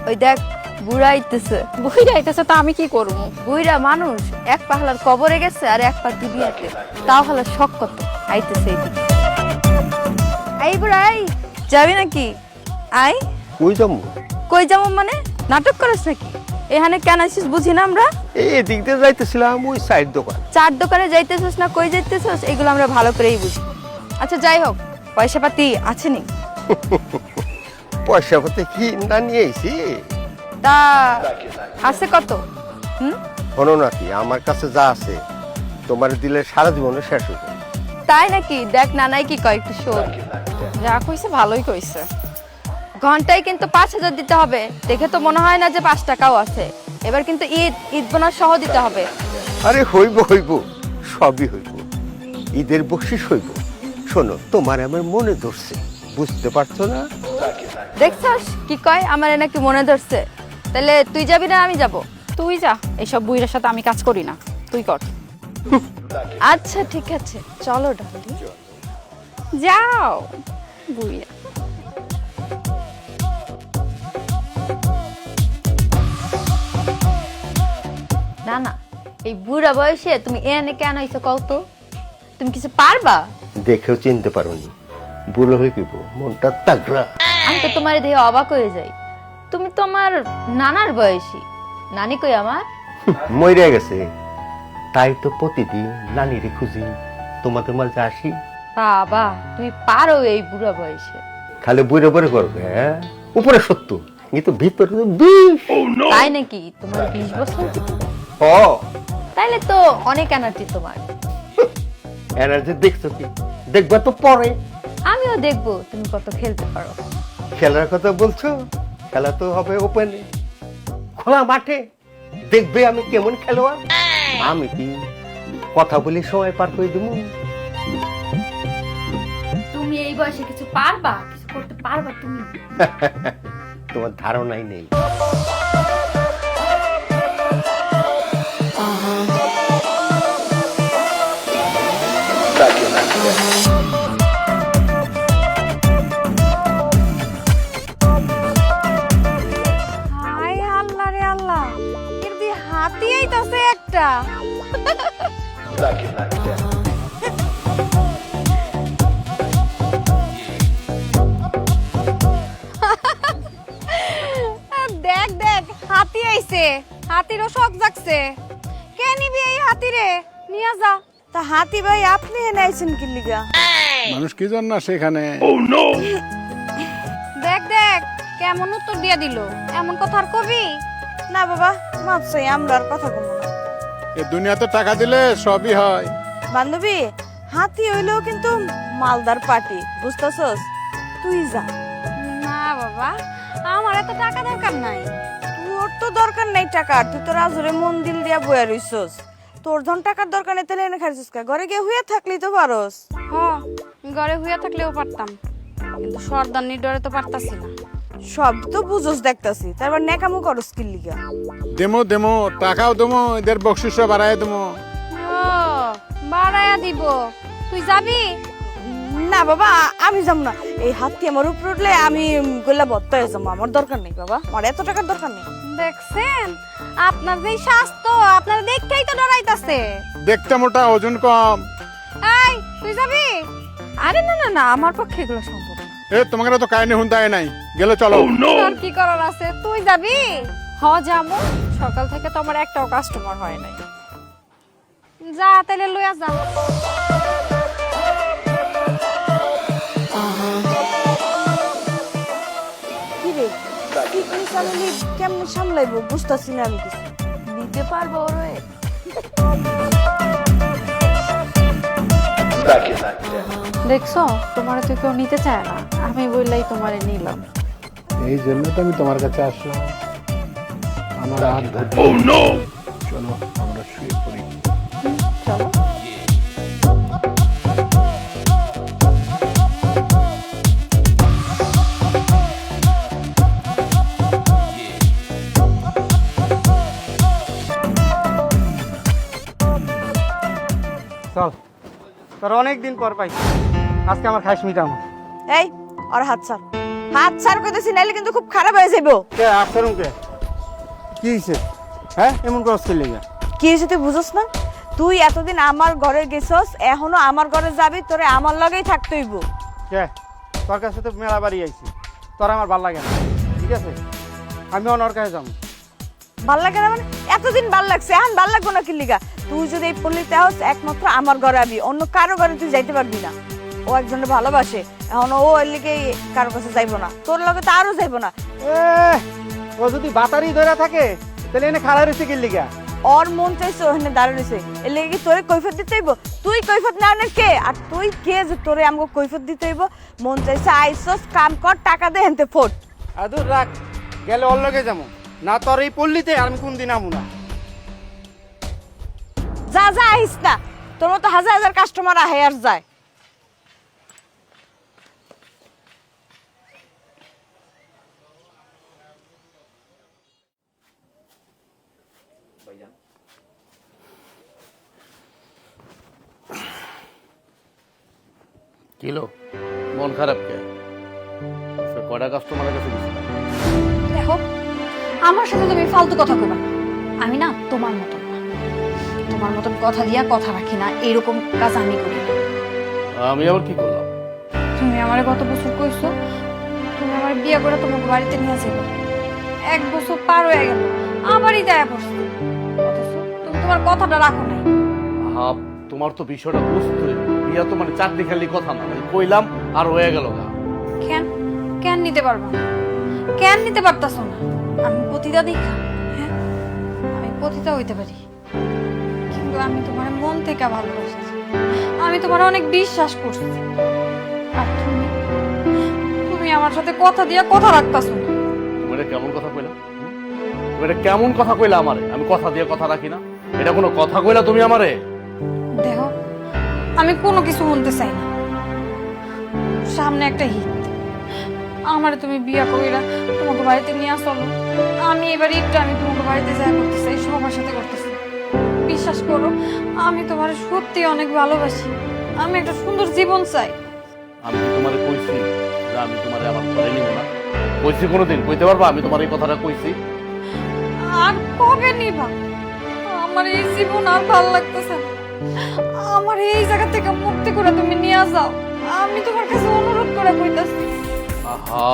ওই দেখ বুড়া আইতেছে। বুড়িটা আইতেছে তো আমি কি করবো? বুড়া মানুষ এক পা হালার কবরে গেছে আর এক পা দুনিয়াতে, তাও হালার শখ কত আইতেছে এইদিকে। আই বুড়া আই, যাবি নাকি? আই কই যাবো? কই যাবো মানে নাটক করিস নাকি? এখানে কেন আসিস বুঝি না আমরা। এই দিক দিয়ে যাইতেছিলাম, ওই সাইড দোকান। চার দোকানে যাইতেছিস না কই যাইতেছিস এগুলো আমরা ভালো করেই বুঝি। আচ্ছা যাই হোক, পয়সা পাতি আছে নি? পয়সা পাতি কি না নিয়ে আইছি? তা আছে কত? শোনো নাকি, আমার কাছে যা আছে তোমার দিলে সারা জীবনে শেষ হয়ে যাবে। তাই নাকি? দেখ নানাই কি কয় একটু শোন। যা কইছে ভালোই কইছে। ঘন্টায় কিন্তু 5,000 দিতে হবে। দেখে তো মনে হয় না যে 5 টাকাও আছে। এবার কিন্তু ঈদ বোনাস সহ দিতে হবে। আরে হইব হইব, সবই হইব, ঈদের বকশিস হইব। শোনো, তোমার আমার মনে ধরছে, বুঝতে পারছো না? দেখছস কি কয়, আমার নাকি মনে ধরছে। তাহলে তুই যাবি না আমি যাব? তুই যা, এইসব বুইড়ার সাথে আমি কাজ করি না, তুই কর। আচ্ছা ঠিক আছে, চলো ডার্লিং। যাও বুইড়া। না না, এই বুড়া বয়সে তুমি এনে কেন হইছো কও তো? তুমি কিছু পারবা? দেখেও চিনতে পারোনি, বুড়ো হয়ে গেব, মনটা তাগড়া। আমি তো তোমার দেখে অবাক হয়ে যাই। তুমি তো আমার নানার বয়সী। নানি কই আমার? মইরা গেছে, তাই তো প্রতিদিন নানিরে খুঁজি, তোমাদের মাঝে আসি। বাবা তুমি পারো এই বুড়া বয়সে। খালি বুড়ে বুড়ে করবে, হ্যাঁ? উপরে সত্য, কিন্তু ভিতরে তো 20। তাই নাকি? তোমার 20 বছর? ও তাইলে তো অনেক এনার্জি তোমার। এনার্জি দেখছো কি? দেখবা তো পরে। আমিও দেখবো তুমি কত খেলতে পারো। খেলার কথা বলছো? খেলা তো হবে ওপেনে, খোলা মাঠে। দেখবে আমি কেমন খেলোয়াড়। আমি কি কথা বলে সময় পার করে দেবো? তুমি এই বয়সে কিছু পারবা? কিছু করতে পারবা তুমি? তোমার ধারণাই নেই। হাই আল্লাহ রে আল্লাহ, এর দি হাতি আইতাছে একটা। দেখ দেখ, হাতি আইছে, হাতিরও শখ জাগছে। কে নিবি এই হাতি রে? নিয়ে যা। তা হাতি ভাই আপনি এনে আইছেন কি লিগা? মানুষ কি জন্য সেখানে? দেখ দেখ কেমন উত্তর দিয়ে দিল। এমন কথা আর কবি? না বাবা, মাপ চাই, আমরা আর কথা কমো না। এ দুনিয়াতে টাকা দিলে সবই হয়। বান্ধবী, হাতি হইলেও কিন্তু মালদার পার্টি, বুঝতেছস? তুই যা। না বাবা, আমার এত টাকা দরকার নাই। তোর তো দরকার নাই টাকার, তুই তো রাজুরে মন দিল দিয়া বইয়া রইছস। তোর ধন টাকার দরকার নেই, তাহলে এনে খাইছিস কা? ঘরে গিয়ে হুইয়া থাকলেই তো পারস। হ, ঘরে হুইয়া থাকলেও পারতাম, কিন্তু সর্দারনির ডরে তো পারতাছি না। সব তো বুঝোস দেখতাছি, তারপর নেকামো করস কি লিগা? দেমো দেমো, টাকাও দেমো, এদের বকশিস বাড়ায় দেমো। ও বাড়ায়া দিব। তুই যাবি? না বাবা, আমি যাবো না। এই হাতি আমার উপর উঠলে আমি গোল্লা বত্তা হয়ে যাবো। আমার দরকার নেই বাবা, আমার এত টাকার দরকার নেই। দেখছেন আপনার যে স্বাস্থ্য, আপনার দেখতেই তো ডরাইতাছে। দেখতে মোটা, ওজন কম। এই তুই যাবি? আরে না না না, আমার পক্ষে এগুলো সম্ভব না। এ তোমাকে তো কাহিনী হুন্দায় নাই, গেলে চলো। তোর কি করার আছে? তুই যাবি? হ যাবো। সকাল থেকে তো আমার একটাও কাস্টমার হয় নাই। যা তাহলে লইয়া যা। কি রে, পিকনি চালালি কেমন সামলাইবো বুঝতাছি না আমি কিছু। নিতে পারবো ওরে? দেখছো, তোমার তো কেউ নিতে চায় না, আমি বললাই তোমারে নিলাম। এই জন্য তো আমি তোমার কাছে আসলাম। আমার হাত ধরে চলো আমরা শুয়ে পড়ি। চলো। চল, তোর অনেক দিন পর পাইছি, আজকে আমার খাইস মিটাম। এই, আর হাত ছাড়। হাত ছাড় করতেছি, নাইলে কিন্তু খুব খারাপ হয়ে যাবো। কে আসরম কে কি হইছে? হ্যাঁ এমন করছ কি লাগা? কি হয়েছে তুই বুঝছ না? তুই এতদিন আমার ঘরে গেছস, এখনো আমার ঘরে যাবি, তোরে আমার লগেই থাকতে হইব। কে তোর কাছে তো মেলা বাড়ি আইছি, তোর আমার ভাল লাগে না, ঠিক আছে? আমি অনর কাছে যাবো। ভাল লাগে না মানে? এতদিন ভাল লাগছে, এখন ভাল লাগবো না কি লিগা? তুই যদি এই পল্লীতে হস, একমাত্র আমার ঘরে আবি, অন্য কারো ঘরে তুই যাইতে পারবি না। ও একজনে ভালোবাসে, এখন ও এর লিগে কারো কাছে যাইবো না, তোর লগে তো আরো যাইবো না। এ ও যদি বাতারি ধরে থাকে তাহলে এনে খাড়া রইছে কি লিগা? ওর মন চাইছে ওখানে দাঁড়িয়ে রয়েছে, এর লেগে কি তোরে কৈফত দিতে হইব? তুই কৈফত না আনে কে? আর তুই কে যে তোরে আমাকে কৈফত দিতে হইব? মন চাইছে আইসস, কাম কর, টাকা দে, হেনতে ফোট। আদুর রাখ, গেলে ওর লগে যাবো না, তোর এই পল্লীতে আমি কোনদিন আমু না। যা যা আহিস না, তোর মতো হাজার হাজার কাস্টমার আহে আর যায়। কিলো মন খারাপ কে? কয়টা কাস্টমারের কাছে গেছিল? দেখো, আমার সাথে তুমি ফালতু কথা কইবা না। আমি না তোমার মতন না, তোমার মতন কথা দিয়া কথা রাখি না, এরকম কাজ আমি করি না। আমি আবার কি করলাম? তুমি আমারে গত বছর কইছো তুমি আমার বিয়ে করে তোমাকে বাড়িতে নিয়ে যাবে। 1 বছর পার হয়ে গেল, আবারই দেয়া পড়ছে, অথচ তুমি তোমার কথাটা রাখো নাই। হাব তোমার তো বিষয়টা বুঝতে, বিয়া তো মানে চাকরি খালি কথা না, আমি কইলাম আর হয়ে গেল না। কেন কেন নিতে পারবা না? কেন নিতে পারতাছো না? আমি পতিতা দেখা, হ্যাঁ আমি পতিতা হইতে পারি, কিন্তু আমি তোমার মন থেকে ভালোবাসি, আমি তোমার অনেক বিশ্বাস করছি। আর তুমি তুমি আমার সাথে কথা দিয়া কথা রাখতাছো না। তুমি এটা কেমন কথা কইলা? তুমি এটা কেমন কথা কইলা আমারে? আমি কথা দিয়ে কথা রাখি না, এটা কোনো কথা কইলা তুমি আমারে? দেখো, আমি কোনো কিছু শুনতে চাই না, সামনে একটা হিট, আমারে তুমি বিয়া কইরা তোমাকে বাড়িতে নিয়ে চলো। আমি এবার ঈদটা আমি তোমাকে বাড়িতে যাই করতে চাই, সবার সাথে করতেছি। বিশ্বাস করো, আমি তোমার সত্যি অনেক ভালোবাসি, আমি একটা সুন্দর জীবন চাই। আমি কি তোমারে কইছি যে আমি তোমারে আমার ঘরে নিব না? কইছি কোনোদিন? কইতে পারবা আমি তোমার এই কথাটা কইছি? আর কবে নিবা? আমার এই জীবন আর ভালো লাগতেছে না, আমার এই জায়গা থেকে মুক্তি করে তুমি নিয়ে যাও, আমি তোমার কাছে অনুরোধ করে কইতাছি। আহা,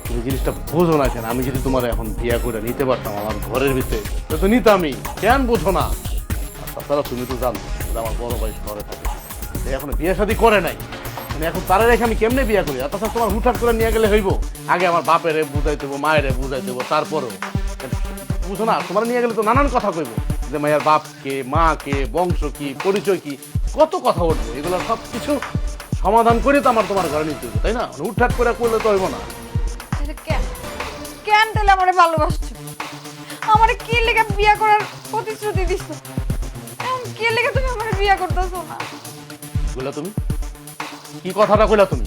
তুমি জিনিসটা বোঝো না কেন? আমি যদি তোমার এখন বিয়া করে নিতে পারতাম আমার ঘরের ভিতরে, তো নিতামই। কেন বোঝো না? আর তাছাড়া তুমি তো জানো যে আমার বড় ভাই শহরে থাকে, সে এখনো বিয়ে শাদী করে নাই, মানে এখন তারা রেখে আমি কেমনে বিয়া করি? আর তাছাড়া তোমার হুটহাট করে নিয়ে গেলে হইব? আগে আমার বাপেরে বুঝাই দেবো, মায়েরে বুঝাই দেবো, তারপরেও বুঝো না, তোমার নিয়ে গেলে তো নানান কথা কইব, যে মায়ের বাপ কে, মা কে, বংশ কি, পরিচয় কি, কত কথা উঠবো। এগুলো সব কিছু সমাধান করে তো আমার তোমার ঘরে নিতে হবে, তাই না? হুটহাট করে করলে তো হইব না। কেন কেন তাহলে আমারে ভালোবাসছো? আমারে কি লেগে বিয়া করার প্রতিশ্রুতি দিছো? এখন কি লেগে তুমি আমারে বিয়া করতেছো না? কইলা তুমি কি কথাটা কইলা তুমি?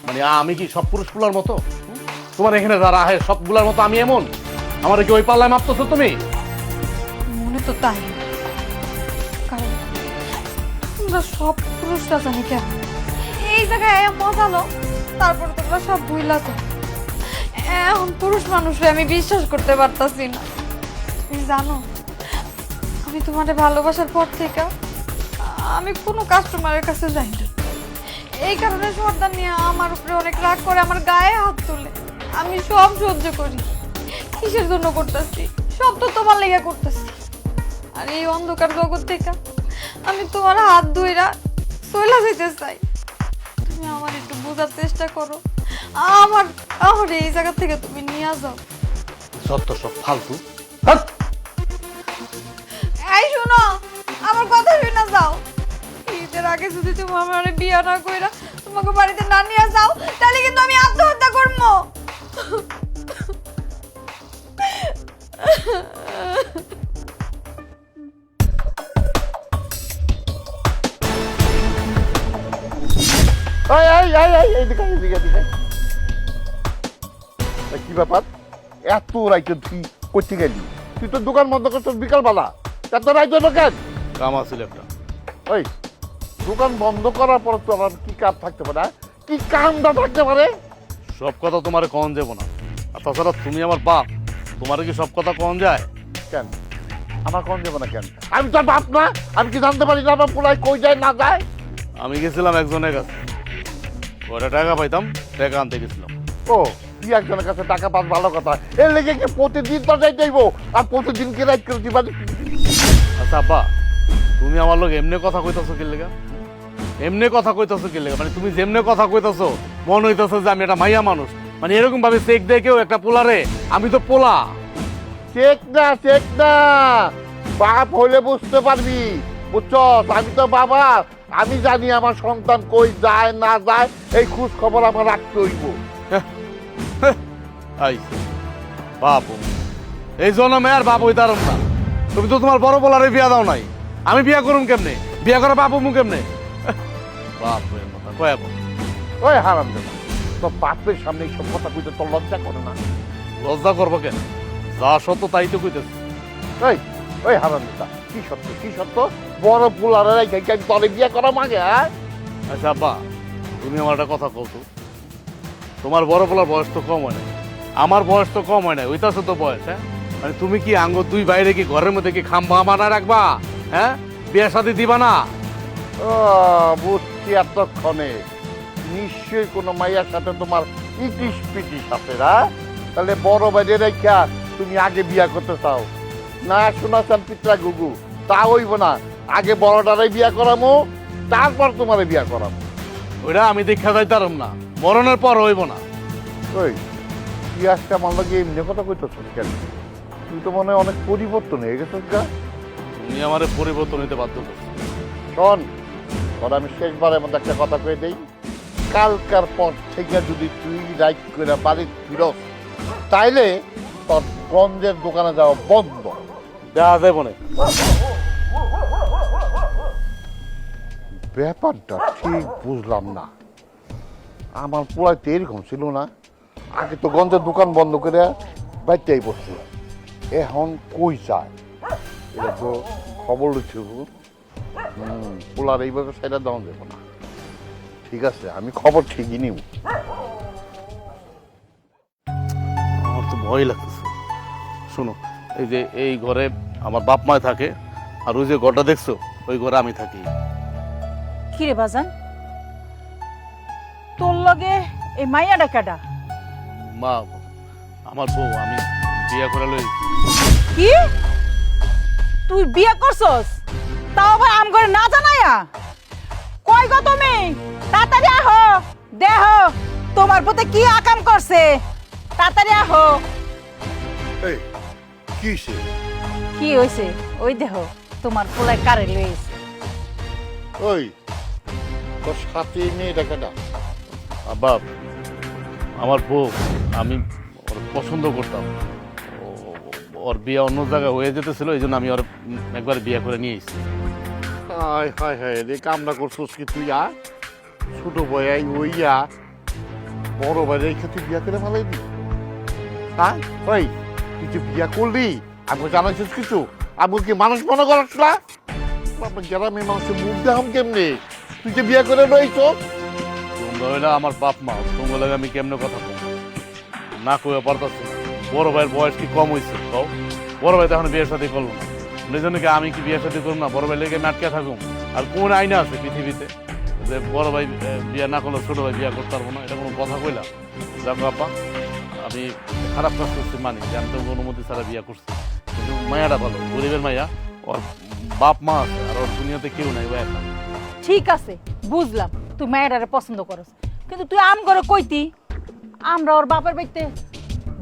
মানে আমি কি সব পুরুষগুলোর মতো? তোমার এখানে যারা আহে সবগুলোর মতো আমি এমন? আমার কি ওই পাল্লায় মাপতেছো তুমি? মনে তো তাই, কারণ তোমরা সব পুরুষরা জানি কেন এই জায়গায় মজা লো, তারপরে তোমরা সব ভুইলা যাও। এখন পুরুষ মানুষরা আমি বিশ্বাস করতে পারতাছি না। তুমি জানো, আমি তোমারে ভালোবাসার পর থেকে আমি কোনো কাস্টমারের কাছে যাই না। এই কারণে সর্দার নিয়ে আমার উপরে অনেক রাগ করে, আমার গায়ে হাত তুলে। আমি সব সহ্য করি, কিসের জন্য করতেছি? সব তো তোমার লেগে করতেছি। আর এই অন্ধকার জগৎ থেকে আমি তোমার হাত ধুইরা চলে যেতে চাই। তুমি আমার একটু বোঝার চেষ্টা করো, আমার আমার এই জায়গা থেকে তুমি নিয়ে যাও। সত্য সব ফালতু। হাট! এই শোনো, আমার কথা শুনে যাও। ঈদের আগে যদি তুমি আমার বিয়ে না কইরা তোমাকে বাড়িতে না নিয়ে যাও, তাহলে কিন্তু আমি আত্মহত্যা করবো। কি ব্যাপার? এত রাইতে তুই করতে গেলি? তুই তো দোকান বন্ধ করছিস বিকালবেলা, এত রাইতে কেন? কাম আছিল একটা। ওই দোকান বন্ধ করার পর তো আমার কি কাম থাকতে পারে? কি কামটা থাকতে পারে? সব কথা তোমারে কন যাব না। আর তাছাড়া তুমি আমার বাপ, তোমার কি সব কথা কন যায়? কেন আমার কোন দেবো না কেন? আমি তোর বাপ না? আমি কি জানতে পারি না আমার পোলাই কই যায় না যায়? আমি গেছিলাম একজনের কাছে, কয়টা টাকা পাইতাম, টাকা আনতে গেছিলাম। ও তুই একজনের কাছে টাকা পাস, ভালো কথা। এর লেগে কি প্রতিদিন তো যাই যাইবো? আর প্রতিদিন কি রাইট করে দিবা? আচ্ছা আব্বা, তুমি আমার লোক এমনি কথা কইতাছো কি লেগা? এমনি কথা কইতাছো কি লেগা? মানে তুমি যেমনি কথা কইতাছো মনে হইতাছে যে আমি একটা মাইয়া মানুষ। মানে এরকম ভাবে চেক দিয়ে কেউ একটা পোলারে, আমি তো পোলা। চেক না বাপ হলে বুঝতে পারবি, বুঝছস? আমি তো বাবা, আমি জানি আমার সন্তান কই যায় না যায়, এই খোঁজ খবর আমার রাখতে হইব। আইছে বাপ, এই জন্মে আর বাপ হইতারম না। তুমি তো তোমার বড় পোলারে বিয়া দাও নাই, আমি বিয়া করুম কেমনে? বিয়া করে বাপ হমু কেমনে? বাপ হয়ে কথা কয়া বল। ওই হারাম দেবা, তোর বাপের সামনে এইসব কথা কইতে তোর লজ্জা করে না? লজ্জা করবো কেন? যা সত্য তাই তো কইতেছি। ওই হারাম দেবা, কি সত্য বড় পোলারে রেখে তলে বিয়ে করা মাগে? হ্যাঁ আচ্ছা আব্বা, তুমি আমার একটা কথা কও তো, তোমার বড় পোলার বয়স তো কম হয় না, আমার বয়স তো কম হয় না, ওইটাছে তো বয়স। হ্যাঁ মানে তুমি কি আঙ্গ দুই বাইরে কি ঘরের মধ্যে কি খাম্বা বানা রাখবা? হ্যাঁ বিয়ে শাদী দিবা না? ও বুঝছি, এতক্ষণে নিশ্চয়ই কোনো মাইয়ার সাথে তোমার ইটিস পিটিস আছে না? তাহলে বড় বাইরে রেখা তুমি আগে বিয়া করতে চাও না? শোনাচ্ছেন পিত্রা গুগু, তা হইব না। আগে বড়টারে বিয়া করামো, তারপর তোমারে বিয়া করামো। ওইটা আমি দেখা যাইতারম না, মরণের পর হইব না। ওই তুই আজকে আমার লগে এমনি কথা কইতেছ কেন? তুই তো মনে হয় অনেক পরিবর্তন হয়ে গেছিস গা। তুমি আমারে পরিবর্তন হইতে বাধ্য করছো। শোন, তোর আমি শেষবারের মধ্যে একটা কথা কয়ে দেই, কালকার পর থেকে যদি তুই রাইট করে বাড়ি ফিরস, তাইলে তোর গঞ্জের দোকানে যাওয়া বন্ধ। দেখা যাইব না। ব্যাপারটা ঠিক বুঝলাম না। আমার পোলায় তো এরকম ছিল না। আগে তো গঞ্জের দোকান বন্ধ করে বাইরটাই বসছিল, এখন কই যায়? এটা তো খবর লইছে। পোলার এইভাবে সেটা দেওয়া যাবে না। ঠিক আছে, আমি খবর ঠিকই নিব। আমার তো ভয় লাগতেছে। শোনো, এই যে এই ঘরে আমার বাপ মায় থাকে, আর ওই যে ঘরটা দেখছো, ওই ঘরে আমি থাকি। কি রে বাজান, তোর লগে এই মাইয়াটা কেডা? মা, আমার বউ, আমি বিয়ে করে লই। কি তুই বিয়ে করছস? তাও আবার আম করে না জানাইয়া? কই গো তুমি? তাড়াতাড়ি আহো, দেহ তোমার প্রতি কি আকাম করছে। তাড়াতাড়ি আহো। এই কিসে? কি হইছে? ওই দেহ তোমার পোলায় কারে লইছে। ওই তোর সাথে মেয়েটা কেডা? বাপ, আমার বউ, আমি ওর পছন্দ করতাম। ওর বিয়ে অন্য জায়গায় হয়ে যেতেছিল, এই জন্য আমি ওর একবার বিয়ে করে নিয়ে এসেছি। হায় হায় হায় রে, কামনা করছিস কি তুই? ছোট বয়াই ওইয়া বড় বাইরে রেখে তুই বিয়া করে ভালাই দি? হ্যাঁ ওই তুই যে বিয়া করলি, আমাকে জানাইছিস কিছু? আমি কি মানুষ মনে করাস না? গ্রামে মানুষের মুখ দেখাম কেমনি? তুই যে বিয়া করে রইছ। তোমরা হইলে আমার বাপ মা, তোমার লাগে আমি কেমনে কথা বলবো না কইয়া পারতাছি না। বড় ভাইয়ের বয়স কি কম হয়েছে? কও, বড় ভাই তো এখন বিয়ের সাথে করবো না, এই জন্য কি আমি কি বিয়ের সাথে করবো না? বড় ভাই লেগে আমি আটকে থাকুম? আর কোন আইনা আছে পৃথিবীতে যে বড় ভাই বিয়ে না করলে ছোট ভাই বিয়ে করতে পারবো না? এটা কোনো কথা কইলাম? দেখো আপা, আমি খারাপ কাজ করছি মানি, যে আমি তো অনুমতি ছাড়া বিয়ে করছি, কিন্তু মায়াটা ভালো, গরিবের মাইয়া, ওর বাপ মা আছে, আর ওর দুনিয়াতে কেউ নাই, ও একা। ঠিক আছে, বুঝলাম তুই মায়েরারে পছন্দ করস, কিন্তু তুই আম করে কইতি আমরা ওর বাপের বাড়িতে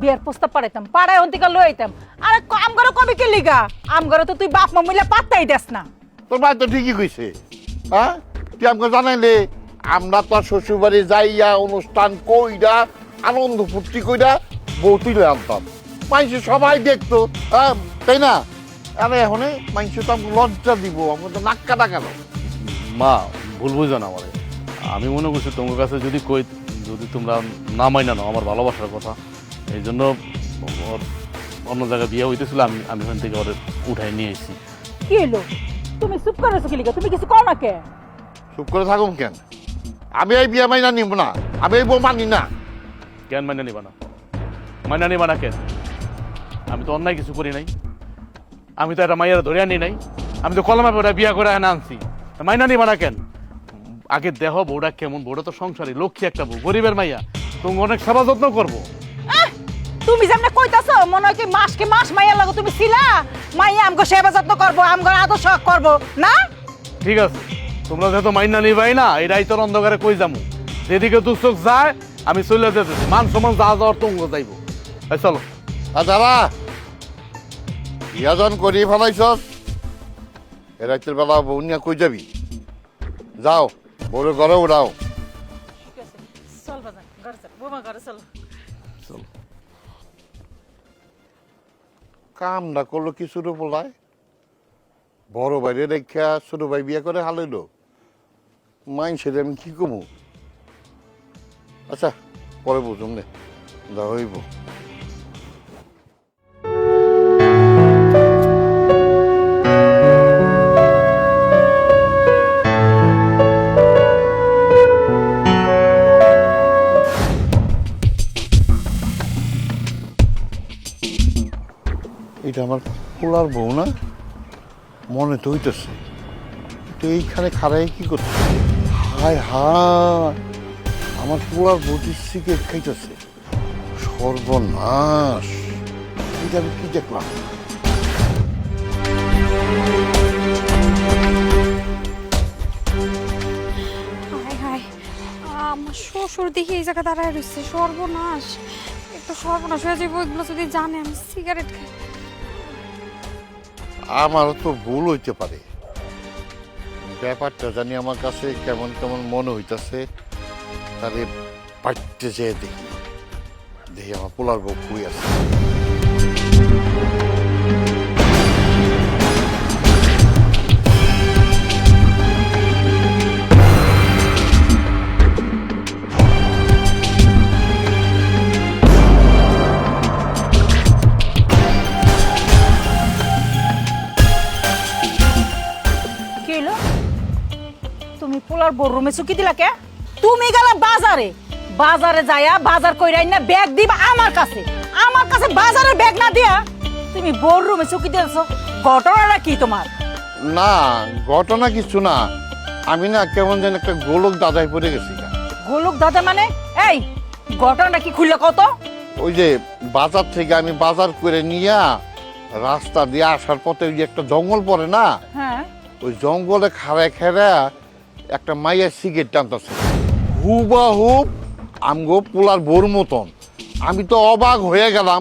বিয়ের প্রস্তাব পাঠাইতাম, পাড়ায় অন্তিকা লই আইতাম। আরে আম করে কবি কে লিগা? আম করে তো তুই বাপ মা মিলে পাত্তাই দেস না। তোর ভাই তো ঠিকই কইছে। হ্যাঁ তুই আমাকে জানাইলে আমরা তো শ্বশুর বাড়ি যাইয়া অনুষ্ঠান কইরা আনন্দ ফুর্তি কইরা বউ তুলে আনতাম, মানুষ সবাই দেখতো। হ্যাঁ তাই না? আরে এখন মানুষ তো আমাকে লজ্জা দিব, আমাকে তো নাক কাটা কেন? মা ভুল বুঝো না আমারে, আমি মনে করছি তোমার কাছে যদি কই, যদি তোমরা না মাইনা নাও আমার ভালোবাসার কথা, এই জন্য ওর অন্য জায়গায় বিয়ে হইতেছিল, আমি ওখান থেকে ওর উঠাই নিয়ে এসেছি। কি হলো তুমি চুপ করেছো কি লিগা? তুমি কিছু কও না কে? চুপ করে থাকুম কেন? আমি এই বিয়ে মাইনা নিব না, আমি এই বউ মানি না। কেন মাইনা নিবা না? মাইনা নিবা না কেন? আমি তো অন্যায় কিছু করি নাই। আমি তো একটা মাইয়ারা ধরে আনি নাই। আমি তো কলমা পড়া বিয়া করে এনে আনছি। মাইনা নিবা না কেন? আগে দেহ বউটা কেমন। বউটা তো সংসারী, লক্ষ্মী একটা বউ, গরিবের মাইয়া। তুমি অনেক সেবা যত্ন করবো। তুমি যেমন কইতাছো মনে হয় কি মাস মাইয়া লাগো তুমি ছিলা মাইয়া আমগো সেবা যত্ন করবো আমগো আদর শখ করবো না। ঠিক আছে, তোমরা যেহেতু মাইনা নিবাই না, এটাই তোর অন্ধকারে কই যামু। যেদিকে দু চোখ যায় আমি চলে যেতেছি। মান সমান যা যাওয়ার তো অঙ্গ যাইব। এই চলো। আর দাদা ইয়াজন করি ফেলাইছ, এ রাতের বেলা বউ নিয়ে কই যাবি? যাও বউরে ঘরে উড়াও। চল বাজান ঘরে চল বোমা ঘরে চল। কাম না করলো কি ছোট পোলায়, বড় বাইরে রেখা ছোট ভাই বিয়ে করে হালাইলো। মাইনসের আমি কি কমু? আচ্ছা পরে বুঝুম নে, যা হইব। এটা আমার পোলার বউ না? মনে তো হইতেছে। তো এইখানে খাড়াই কি করছে? হায় হায়, আমার পোলার বউটির সিগারেট খাইতেছে। সর্বনাশ, এটা আমি কি দেখলাম? হায় হায়, আমার শ্বশুর দেখি এই জায়গা দাঁড়ায় রয়েছে। সর্বনাশ, একটা সর্বনাশ হয়ে যাবো এগুলো যদি জানে আমি সিগারেট খাই। আমারও তো ভুল হইতে পারে, ব্যাপারটা জানি আমার কাছে কেমন কেমন মনে হইতেছে। তাহলে পাইতে যেয়ে দেখি দেখি আমার পোলার বউ কই আছে। কি হলো? তুমি পোলার বড় রুমে চুকি দিলা কে? তুমি গেলা বাজারে, বাজারে যায়া বাজার কইরাই না ব্যাগ দিবা আমার কাছে বাজারে ব্যাগ না দিয়া তুমি বড় রুমে চুকি দিয়েছো। ঘটনাটা কি তোমার? না ঘটনা কিছু না, আমি না কেমন যেন একটা গোলক দাদাই পড়ে গেছি। গোলক দাদা মানে? এই ঘটনাটা কি খুললে কত? ওই যে বাজার থেকে আমি বাজার করে নিয়ে রাস্তা দিয়ে আসার পথে ওই যে একটা জঙ্গল পড়ে না, হ্যাঁ ওই জঙ্গলে খাড়ায় খেড়া একটা মাইয়া সিগারেট টানতেছে, হুবাহুব আমগো পোলার বউর মতন। আমি তো অবাক হয়ে গেলাম,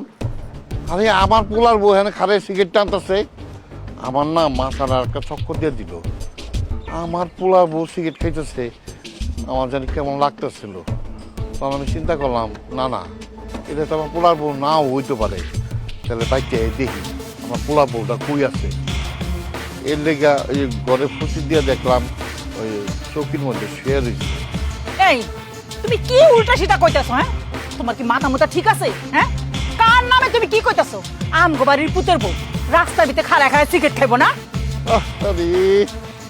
আরে আমার পোলার বউ এখানে খাড়ায় সিগারেট টানতেছে। আমার না মাথার একটা চক্কর দিয়ে দিল। আমার পোলার বউ সিগারেট খাইতেছে, আমার জানি কেমন লাগতেছিল। তখন আমি চিন্তা করলাম, না না, এটা তো আমার পোলার বউ নাও হইতে পারে। তাহলে বাইকে দেখি আমার পোলার বউটা কই আছে। এর লেগা ওই ঘরে ফুসি দিয়ে দেখলাম ওই চৌকির মধ্যে শুয়ে রয়েছে। এই তুমি কি উল্টা সিধা কইতাছো? হ্যাঁ তোমার কি মাথা মুথা ঠিক আছে? হ্যাঁ কার নামে তুমি কি কইতাছো? আমগো বাড়ির পুতের বউ রাস্তার ভিতরে খাড়ায় খাড়ায় সিগারেট খাইবো না? আরে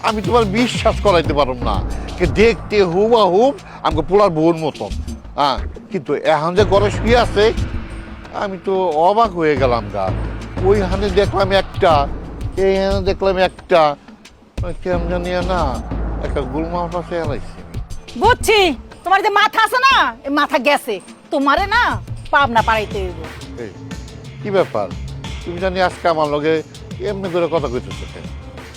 আমি তোমার বিশ্বাস করাইতে পারব না, কে দেখতে হুবাহুব আমাকে পোলার বউর মতন। হ্যাঁ কিন্তু এখন যে ঘরে শুয়ে আছে আমি তো অবাক হয়ে গেলাম। গা ওইখানে দেখলাম একটা, এইখানে দেখলাম একটা, কেমন জানি না একটা গুলমার পাশে এলাইছে। বুঝছি তোমার যে মাথা আছে না, এই মাথা গেছে। তোমারে না পাবনা পাড়াইতে হইব। এই, কি ব্যাপার? তুমি জানি আজকে আমার লগে এমনি করে কথা কইতেছো কেন?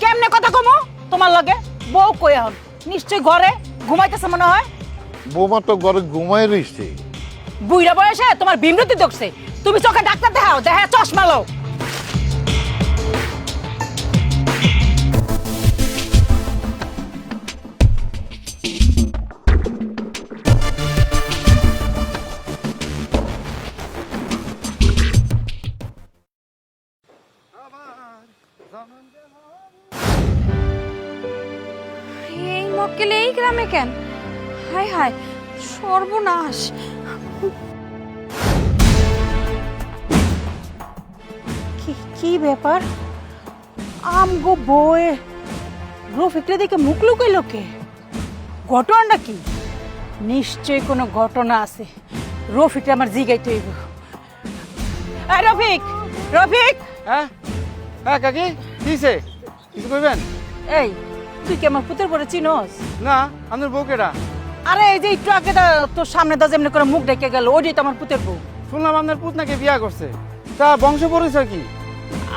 কেমনে কথা কমো তোমার লগে? বউ কই এখন? নিশ্চয় ঘরে ঘুমাইতেছে মনে হয়। বৌমা তো ঘরে ঘুমাই রইছে। বুইড়া বয়সে তোমার বিমৃতি দেখছে। তুমি চোখে ডাক্তার দেখাও, দেখা চশমা লও। এই মক্কেল এই গ্রামে কেন? হায় হায়, সর্বনাশ। কি ব্যাপার? আমগো বয়ে রফিকটা দেখে মুখ লুকাইলো কে? ঘটনাটা কি? নিশ্চয়ই কোনো ঘটনা আছে। রফিকটা আমার জিগাইতে হইব। এই রফিক, রফিক, হ্যাঁ হ্যাঁ কাকি কিছে কিছু কইবেন? এই তুই কি আমার পুতের পরে চিনোস? না আপনার বউ কেডা? আরে এই যে একটু আগে তোর সামনে দা যেমনি করে মুখ ডেকে গেল, ওইটাই তো আমার পুতের বউ। শুনলাম আপনার পুত নাকি বিয়া করছে, তা বংশ পরিচয় কি?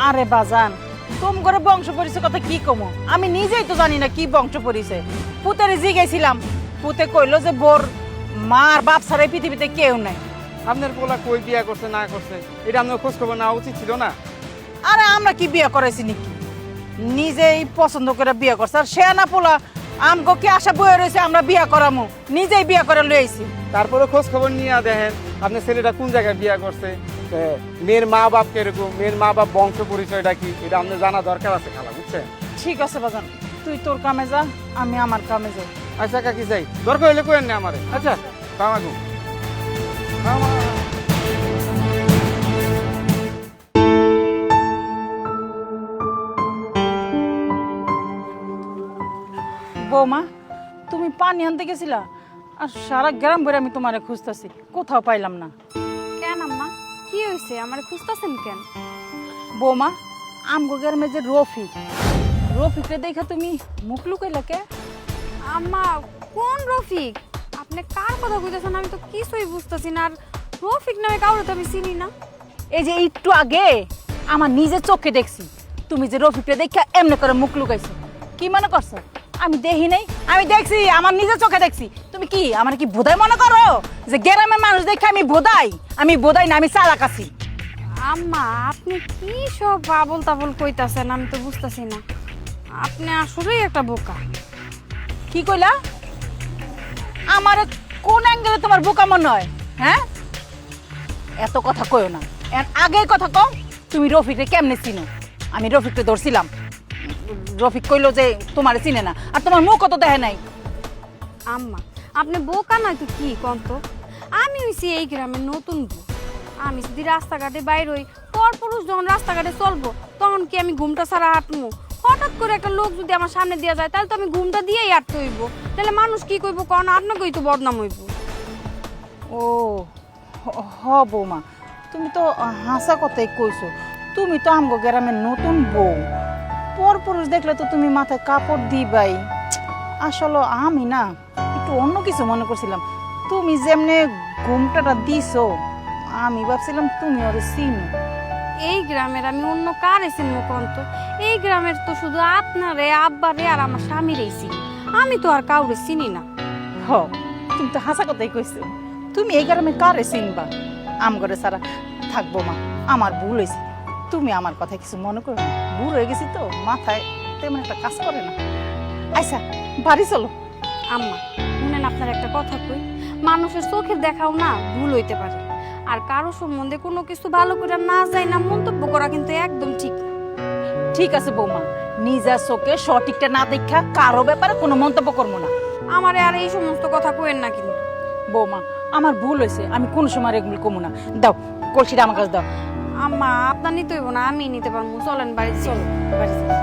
আরে বাজান, তোম করে বংশ পরিচয় কথা কি কমো, আমি নিজেই তো জানি না কি বংশ পরিচয়। পুতের জিগাইছিলাম, পুতে কইলো যে বোর মা আর বাপ ছাড়া এই পৃথিবীতে কেউ নাই। আপনার পোলা কই বিয়া করছে না করছে এটা আপনার খোঁজ খবর নেওয়া উচিত ছিল না? আরে আমরা কি বিয়ে করাইছি নাকি, নিজেই পছন্দ করে বিয়ে করছে। আর সে না পোলা আমগো কি আশা বয়ে রয়েছে আমরা বিয়া করামু, নিজেই বিয়া করে লইছি। তারপরে খোঁজ খবর নিয়ে দেখেন আপনার ছেলেটা কোন জায়গায় বিয়া করছে, মেয়ের মা বাপ কিরকম, মেয়ের মা বাপ বংশ পরিচয়টা কি, এটা আপনার জানা দরকার আছে খালা, বুঝছেন? ঠিক আছে বাজান, তুই তোর কামে যা, আমি আমার কামে যাই। আচ্ছা কাকি যাই, দরকার হইলে কোয়েন না আমারে। আচ্ছা কামাগু বৌমা, তুমি পানি আনতে গেছিলা? আর সারা গ্রাম ভরে আমি তোমারে খুঁজতেছি, কোথাও পাইলাম না। কেন আম্মা, কি হয়েছে? আমার খুঁজতেছেন কেন? বৌমা, আমগো গ্রামে যে রফিক, রফিকরে দেখা তুমি মুখ লুকাইলা কে? আম্মা, কোন রফিক? আপনি কার কথা কইতেছেন? আমি তো কিছুই বুঝতেছি না। আর রফিক নামে কাউরে তো আমি চিনি না। এই যে একটু আগে আমার নিজের চোখে দেখছি তুমি যে রফিকরে দেখা এমনি করে মুখ লুকাইছো। কি মনে করছো আমি দেখি নাই? আমি দেখছি, আমার নিজের চোখে দেখছি। তুমি কি আমার কি বোধাই মনে করো যে গ্রামের মানুষ দেখে আমি বোধাই? আমি বোধাই না, আমি চালাক আছি। আম্মা, আপনি কি সব আবল তাবল কইতাছেন? আমি তো বুঝতেছি না। আপনি আসলেই একটা বোকা। কি কইলা? আমার কোন অ্যাঙ্গেলে তোমার বোকা মনে হয়? হ্যাঁ, এত কথা কইও না। এর আগে কথা কও, তুমি রফিককে কেমনে চিনো? আমি রফিককে ধরছিলাম, রফিক কইলো যে তোমারে চিনে না, আর তোমার মুখ কত দেখে নাই। আম্মা, আপনি বোকা নয় তো কি কোন তো? আমি হইছি এই গ্রামের নতুন বউ। আমি যদি রাস্তাঘাটে বাইর হই, পরপুরুষ যখন রাস্তাঘাটে চলবো, তখন কি আমি ঘুমটা ছাড়া হাঁটবো? হঠাৎ করে একটা লোক যদি আমার সামনে দিয়ে যায়, তাহলে তো আমি ঘুমটা দিয়েই হাঁটতে হইব। তাহলে মানুষ কি কইব? কোন আপনাকেই তো বদনাম হইব। ও হ বৌমা, তুমি তো হাসা কথাই কইছো। তুমি তো আমগো গ্রামের নতুন বউ, পরপুরুষ দেখলে তো তুমি মাথায় কাপড় দিবাই। আসলে আমি না একটু অন্য কিছু মনে করছিলাম। তুমি যেমনে ঘুমটাটা দিছো, আমি ভাবছিলাম তুমি ওরে চিনো। এই গ্রামের আমি অন্য কারে চিনবো কোন তো? এই গ্রামের তো শুধু আপনারে, আব্বারে আর আমার স্বামীরেই চিনি। আমি তো আর কাউরে চিনি না। হ, তুমি তো হাসা কথাই কইছো। তুমি এই গ্রামে কারে চিনবা? আমগরে সারা থাকবো মা, আমার ভুল হয়েছে। তুমি আমার কথা কিছু মনে করো না, বুড়ো হয়ে গেছি তো, মাথায় তেমন একটা কাজ করে না। আচ্ছা বাড়ি চলো। আম্মা, শুনেন, আপনার একটা কথা কই। মানুষের চোখের দেখাও না ভুল হইতে পারে। আর কারো সম্বন্ধে কোনো কিছু ভালো করে না যায় না মন্তব্য করা কিন্তু একদম ঠিক না। ঠিক আছে বৌমা, নিজের চোখে সঠিকটা না দেখা কারো ব্যাপারে কোনো মন্তব্য করবো না। আমারে আর এই সমস্ত কথা কইেন না কিন্তু। বৌমা, আমার ভুল হয়েছে, আমি কোনো সময় এগুলো কমু না। দাও কলসিটা আমার কাছে দাও। আম্মা, আপনার নিতে হইব না, আমি নিতে পারবো। চলেন বাড়ি চলো। বাড়ি চলো।